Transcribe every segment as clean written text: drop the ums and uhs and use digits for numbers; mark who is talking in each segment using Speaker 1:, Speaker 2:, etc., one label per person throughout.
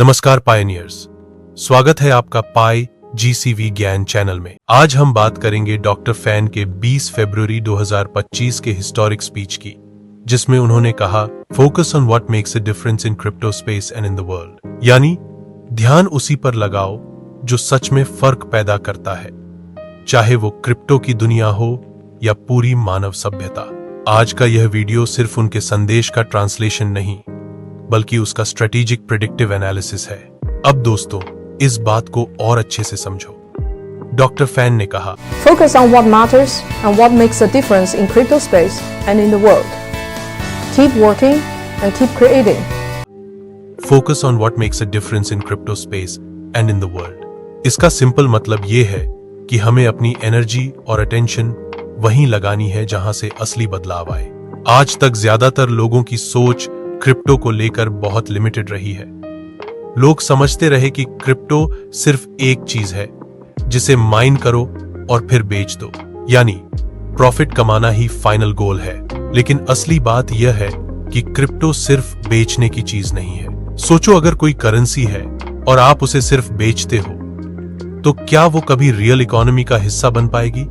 Speaker 1: नमस्कार पायनियर्स, स्वागत है आपका पाई जीसीवी ज्ञान चैनल में। आज हम बात करेंगे डॉक्टर फैन के 20 फरवरी 2025 के हिस्टोरिक स्पीच की, जिसमें उन्होंने कहा focus on what makes a difference in crypto space and in the world, यानी ध्यान उसी पर लगाओ जो सच में फर्क पैदा करता है, चाहे वो क्रिप्टो की दुनिया हो या पूरी मानव सभ्यता। आज का यह वीडियो सिर्फ उनके संदेश का ट्रांसलेशन नहीं, बल्कि उसका स्ट्रेटेजिक प्रेडिक्टिव एनालिसिस है। अब दोस्तों, इस बात को और अच्छे से समझो। डॉक्टर फैन ने कहा,
Speaker 2: Focus on what matters and what makes a difference in crypto space and in the world. Keep working and keep creating.
Speaker 1: Focus on what makes a difference in crypto space and in the world. इसका simple मतलब ये है कि हमें अपनी energy और attention वहीं लगानी है जहां से असली बदलाव आए। आज तक ज्यादातर लोगों की सोच क्रिप्टो को लेकर बहुत लिमिटेड रही है। लोग समझते रहे कि क्रिप्टो सिर्फ एक चीज है जिसे माइन करो और फिर बेच दो, यानी प्रॉफिट कमाना ही फाइनल गोल है। लेकिन असली बात यह है कि क्रिप्टो सिर्फ बेचने की चीज नहीं है। सोचो, अगर कोई करेंसी है और आप उसे सिर्फ बेचते हो, तो क्या वो कभी रियल इकोनॉमी का हिस्सा बन पाएगी?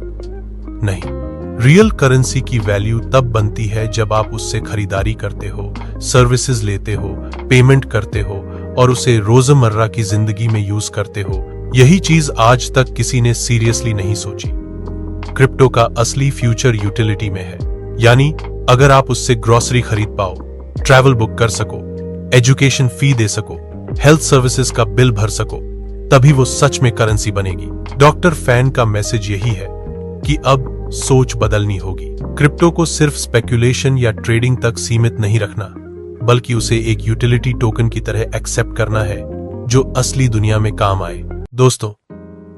Speaker 1: नहीं। रियल करेंसी की वैल्यू तब बनती है जब आप उससे खरीदारी करते हो, सर्विसेज लेते हो, पेमेंट करते हो और उसे रोजमर्रा की जिंदगी में यूज करते हो। यही चीज आज तक किसी ने सीरियसली नहीं सोची। क्रिप्टो का असली फ्यूचर यूटिलिटी में है, यानी अगर आप उससे ग्रोसरी खरीद पाओ, ट्रैवल बुक कर सको, एजुकेशन फी दे सको, हेल्थ सर्विसेज का बिल भर सको, तभी वो सच में करेंसी बनेगी। डॉक्टर फैन का मैसेज यही है कि अब सोच बदलनी होगी। क्रिप्टो को सिर्फ स्पेकुलेशन या ट्रेडिंग तक सीमित नहीं रखना, बल्कि उसे एक यूटिलिटी टोकन की तरह एक्सेप्ट करना है जो असली दुनिया में काम आए। दोस्तों,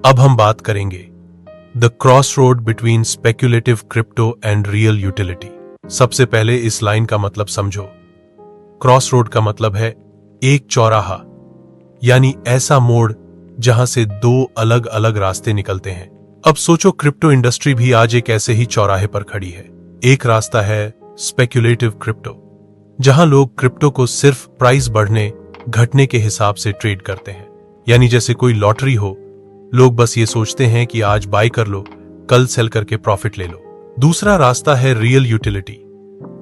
Speaker 1: अब हम बात करेंगे the cross road between speculative crypto and real utility. सबसे पहले इस लाइन का मतलब समझो। क्रॉस रोड का मतलब है एक चौराहा, यानी ऐसा मोड़ जहां से दो अलग अलग रास्ते निकलते हैं। अब सोचो, क्रिप्टो इंडस्ट्री भी आज एक ऐसे ही चौराहे पर खड़ी है। एक रास्ता है स्पेक्युलेटिव क्रिप्टो, जहां लोग क्रिप्टो को सिर्फ प्राइस बढ़ने घटने के हिसाब से ट्रेड करते हैं, यानी जैसे कोई लॉटरी हो। लोग बस ये सोचते हैं कि आज बाय कर लो, कल सेल करके प्रॉफिट ले लो। दूसरा रास्ता है रियल यूटिलिटी,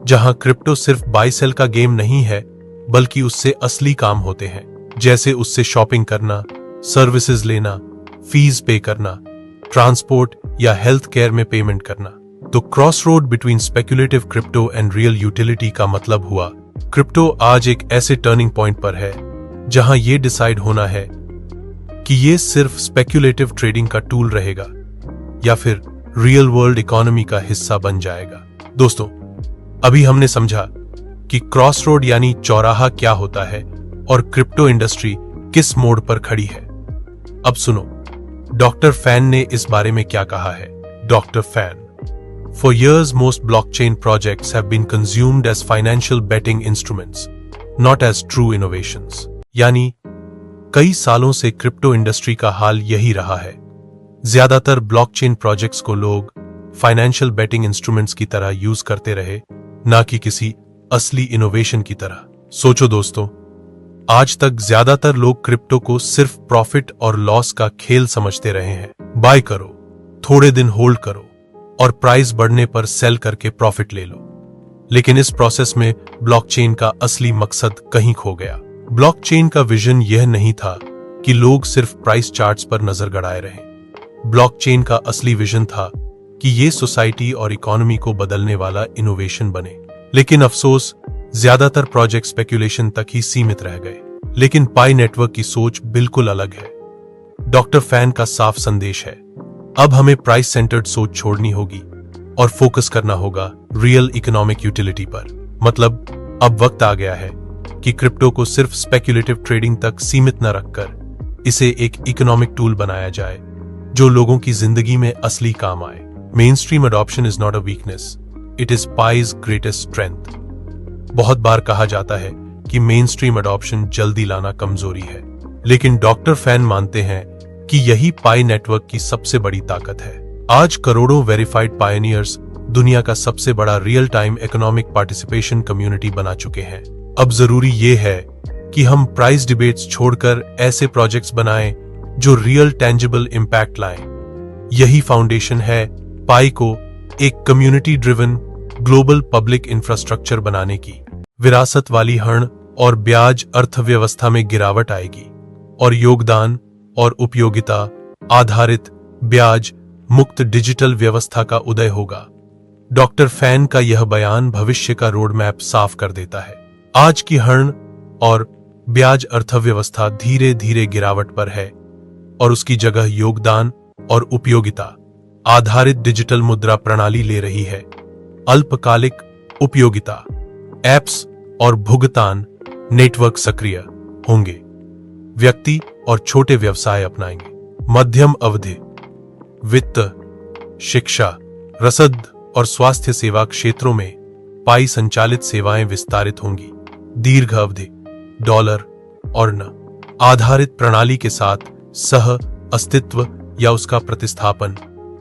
Speaker 1: जहां क्रिप्टो सिर्फ बाय सेल का गेम नहीं है, बल्कि उससे असली काम होते हैं, जैसे उससे शॉपिंग करना, सर्विसेज लेना, फीस पे करना, ट्रांसपोर्ट या हेल्थ केयर में पेमेंट करना। तो cross road between speculative crypto and real utility का मतलब हुआ क्रिप्टो आज एक ऐसे टर्निंग पॉइंट पर है जहां यह डिसाइड होना है कि यह सिर्फ स्पेक्युलेटिव ट्रेडिंग का टूल रहेगा या फिर रियल वर्ल्ड इकोनॉमी का हिस्सा बन जाएगा। दोस्तों, अभी हमने समझा कि क्रॉस रोड यानी चौराहा क्या होता है और क्रिप्टो इंडस्ट्री किस मोड़ पर खड़ी है। अब सुनो, डॉक्टर फैन ने इस बारे में क्या कहा है। Doctor fan, For years, most blockchain projects have been consumed as financial betting instruments, not as true innovations. यानी कई सालों से क्रिप्टो इंडस्ट्री का हाल यही रहा है। ज्यादातर ब्लॉकचेन प्रोजेक्ट्स को लोग फाइनेंशियल बेटिंग इंस्ट्रूमेंट्स की तरह यूज करते रहे, ना कि किसी असली इनोवेशन की तरह। सोचो दोस्तों, आज तक ज्यादातर लोग क्रिप्टो को सिर्फ प्रॉफिट और लॉस का खेल समझते रहे हैं। बाय करो, थोड़े दिन होल्ड करो और प्राइस बढ़ने पर सेल करके प्रॉफिट ले लो। लेकिन इस प्रोसेस में ब्लॉकचेन का असली मकसद कहीं खो गया। ब्लॉकचेन का विजन यह नहीं था कि लोग सिर्फ प्राइस चार्ट्स पर नजर गड़ाए रहें। ब्लॉकचेन का असली विजन था कि ये सोसाइटी और इकोनॉमी को बदलने वाला इनोवेशन बने। लेकिन अफसोस, ज्यादातर प्रोजेक्ट स्पेक्यूलेशन तक ही सीमित रह गए। लेकिन पाई नेटवर्क की सोच बिल्कुल अलग है। डॉक्टर फैन का साफ संदेश है, अब हमें प्राइस सेंटर्ड सोच छोड़नी होगी और फोकस करना होगा रियल इकोनॉमिक यूटिलिटी पर। मतलब अब वक्त आ गया है कि क्रिप्टो को सिर्फ स्पेक्युलेटिव ट्रेडिंग तक सीमित न रखकर इसे एक इकोनॉमिक टूल बनाया जाए जो लोगों की जिंदगी में असली काम आए। Main stream adoption is not a weakness, it is Pius greatest strength. बहुत बार कहा जाता है कि मेन स्ट्रीम अडॉप्शन जल्दी लाना कमजोरी है, लेकिन डॉक्टर फैन मानते हैं कि यही पाई नेटवर्क की सबसे बड़ी ताकत है। आज करोड़ों वेरीफाइड पायनियर्स दुनिया का सबसे बड़ा real time economic participation community बना चुके हैं। अब जरूरी ये है कि हम प्राइस डिबेट्स छोड़कर ऐसे प्रोजेक्ट्स बनाएं जो रियल टेंजिबल इंपैक्ट लाएं। यही फाउंडेशन है पाई को एक community driven global public infrastructure बनाने की। विरासत वाली हर्ण और ब्याज अर्थव्यवस्था में गिरावट आएगी और योगदान और उपयोगिता आधारित ब्याज मुक्त डिजिटल व्यवस्था का उदय होगा। डॉक्टर फैन का यह बयान भविष्य का रोड मैप साफ कर देता है। आज की हर्ण और ब्याज अर्थव्यवस्था धीरे धीरे गिरावट पर है और उसकी जगह योगदान और उपयोगिता आधारित डिजिटल मुद्रा प्रणाली ले रही है। अल्पकालिक उपयोगिता एप्स और भुगतान नेटवर्क सक्रिय होंगे। व्यक्ति और छोटे व्यवसाय अपनाएंगे। मध्यम अवधि वित्त, शिक्षा, रसद और स्वास्थ्य सेवा क्षेत्रों में पाई संचालित सेवाएं विस्तारित होंगी। दीर्घ अवधि डॉलर और न आधारित प्रणाली के साथ सह अस्तित्व या उसका प्रतिस्थापन,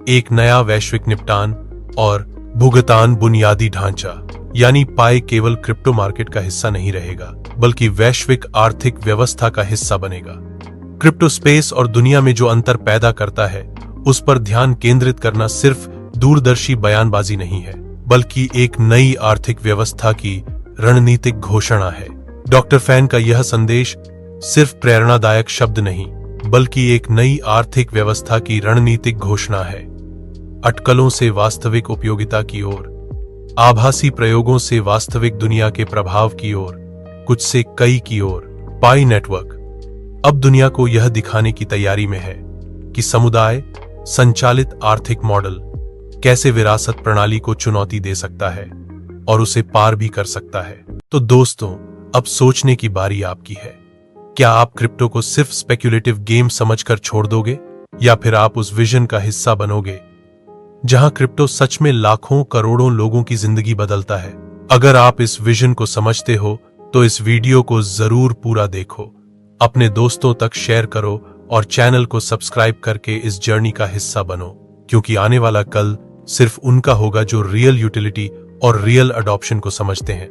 Speaker 1: एक नया वैश्विक निपटान और भुगतान बुनियादी ढांचा, यानी पाई केवल क्रिप्टो मार्केट का हिस्सा नहीं रहेगा बल्कि वैश्विक आर्थिक व्यवस्था का हिस्सा बनेगा। क्रिप्टो स्पेस और दुनिया में जो अंतर पैदा करता है उस पर ध्यान केंद्रित करना सिर्फ दूरदर्शी बयानबाजी नहीं है बल्कि एक नई आर्थिक व्यवस्था की रणनीतिक घोषणा है। डॉक्टर फैन का यह संदेश सिर्फ प्रेरणादायक शब्द नहीं बल्कि एक नई आर्थिक व्यवस्था की रणनीतिक घोषणा है। अटकलों से वास्तविक उपयोगिता की ओर, आभासी प्रयोगों से वास्तविक दुनिया के प्रभाव की ओर, कुछ से कई की ओर। पाई नेटवर्क अब दुनिया को यह दिखाने की तैयारी में है कि समुदाय संचालित आर्थिक मॉडल कैसे विरासत प्रणाली को चुनौती दे सकता है और उसे पार भी कर सकता है। तो दोस्तों, अब सोचने की बारी आपकी है। क्या आप क्रिप्टो को सिर्फ स्पेक्युलेटिव गेम समझकर छोड़ दोगे या फिर आप उस विजन का हिस्सा बनोगे जहां क्रिप्टो सच में लाखों करोड़ों लोगों की जिंदगी बदलता है? अगर आप इस विजन को समझते हो तो इस वीडियो को जरूर पूरा देखो, अपने दोस्तों तक शेयर करो और चैनल को सब्सक्राइब करके इस जर्नी का हिस्सा बनो, क्योंकि आने वाला कल सिर्फ उनका होगा जो रियल यूटिलिटी और रियल अडॉप्शन को समझते हैं।